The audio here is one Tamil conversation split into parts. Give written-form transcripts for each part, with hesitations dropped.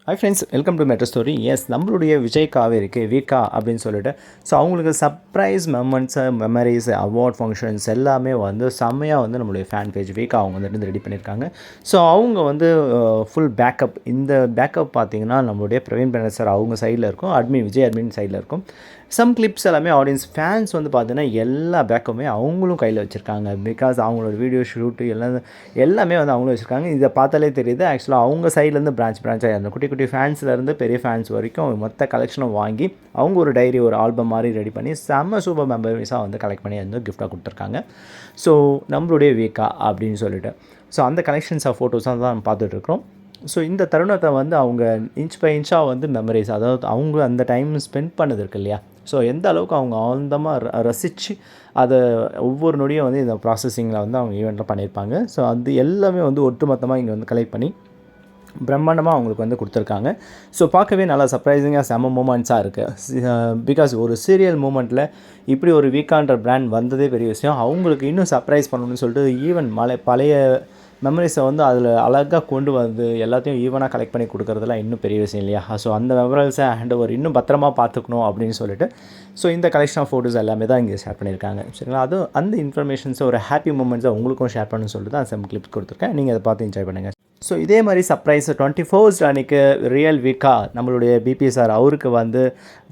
Hi friends, welcome to metro story. Yes, நம்மளுடைய விஜய் காவேரிக்கு வீக்கா அப்படின்னு சொல்லிட்டு அவங்களுக்கு surprise moments, memories, award functions எல்லாமே செம்மையாக நம்மளுடைய ஃபேன் பேஜ் வீக்கா அவங்க ரெடி பண்ணியிருக்காங்க. ஸோ அவங்க ஃபுல் பேக்கப். இந்த பேக்கப் பார்த்தீங்கன்னா நம்மளுடைய பிரவீன் பேனர் சார் அவங்க சைடில் இருக்கும், விஜய் அட்மின் சைடில் இருக்கும். சம் கிளிப்ஸ் எல்லாமே ஆடியன்ஸ் ஃபேன்ஸ் பார்த்தீங்கன்னா எல்லா பேக்கப்புமே அவங்களும் கையில் வச்சுருக்காங்க. பிகாஸ் அவங்களோட வீடியோ ஷூட்டு எல்லாமே அவங்களும் வச்சுருக்காங்க. இதை பார்த்தாலே தெரியுது. ஆக்சுவலாக அவங்க சைட்லேருந்து பிரான்ச்சாக இருந்த குட்டி குட்டி ஃபேன்ஸ்லேருந்து பெரிய ஃபேன்ஸ் வரைக்கும் மொத்த கலெக்ஷனும் வாங்கி அவங்க ஒரு டைரி, ஒரு ஆல்பம் மாதிரி ரெடி பண்ணி செம்ம சூப்பர் மெமரிஸாக கலெக்ட் பண்ணி கிஃப்டாக கொடுத்துருக்காங்க. ஸோ நம்மளுடைய வீக்கா அப்படின்னு சொல்லிட்டு அந்த கலெக்ஷன்ஸ் ஆஃப் ஃபோட்டோஸாக தான் நம்ம பார்த்துட்ருக்குறோம். ஸோ இந்த தருணத்தை அவங்க இன்ச் பை இன்ச்சாக மெமரிஸ், அதாவது அவங்க அந்த டைம் ஸ்பெண்ட் பண்ணது இருக்கு இல்லையா, ஸோ எந்த அளவுக்கு அவங்க ஆழ்ந்தமாக ரசித்து அதை ஒவ்வொரு நொடியும் இந்த ப்ராசஸிங்கில் அவங்க ஈவெண்ட்டில் பண்ணியிருப்பாங்க. ஸோ அது எல்லாமே ஒட்டுமொத்தமாக இங்கே கலெக்ட் பண்ணி பிரம்மாண்டமாக அவங்களுக்கு கொடுத்துருக்காங்க. ஸோ பார்க்கவே நல்லா சர்ப்ரைசிங்காக செம்ம மூமெண்ட்ஸாக இருக்குது. பிகாஸ் ஒரு சீரியல் மூமெண்ட்டில் இப்படி ஒரு வீக்கான்ற பிராண்ட் வந்ததே பெரிய விஷயம். அவங்களுக்கு இன்னும் சர்ப்ரைஸ் பண்ணணும்னு சொல்லிட்டு ஈவன் பழைய மெமரிஸை அதில் அழகாக கொண்டு எல்லாத்தையும் ஈவனாக கலெக்ட் பண்ணி கொடுக்குறதுலாம் இன்னும் பெரிய விஷயம் இல்லையா. ஸோ அந்த மெமரிஸை ஹேண்ட் ஓவர் இன்னும் பத்திரமா பார்த்துக்கணும் அப்படின்னு சொல்லிட்டு இந்த கலெக்ஷன் ஆஃப் ஃபோட்டோஸ் எல்லாமே தான் இங்கே ஷேர் பண்ணியிருக்காங்க. சரிங்களா, அதுவும் அந்த இன்ஃபர்மேஷன்ஸை ஒரு ஹாப்பி மூமெண்ட்ஸை உங்களுக்கும் ஷேர் பண்ணணும்னு சொல்லிட்டு தான் சம் கிளிப்ஸ் கொடுத்துருக்கேன். நீங்கள் அதை பார்த்து என்ஜாய் பண்ணுங்கள். ஸோ இதே மாதிரி சர்ப்ரைஸ் 21st அன்றைக்கி ரியல் வீக்கா நம்மளுடைய பிபி சார் அவருக்கு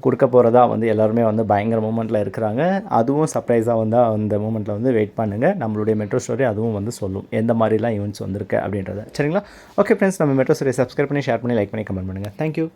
கொடுக்க போகிறதா எல்லாருமே பயங்கர மூமெண்ட்டில் இருக்கிறாங்க. அதுவும் சர்ப்ரைஸாக அந்த மூமெண்ட்டில் வெயிட் பண்ணுங்கள். நம்மளுடைய மெட்ரோ ஸ்டோரி அதுவும் சொல்லும் எந்த மாதிரிலாம் ஈவெண்ட்ஸ் வந்திருக்கு அப்படின்றத. சரிங்களா, ஓகே ஃப்ரெண்ட்ஸ், நம்ம மெட்ரோ ஸ்டோரி சப்ஸ்கிரைப் பண்ணி, ஷேர் பண்ணி, லைக் பண்ணி, கமெண்ட் பண்ணுங்கள். தேங்க்யூ.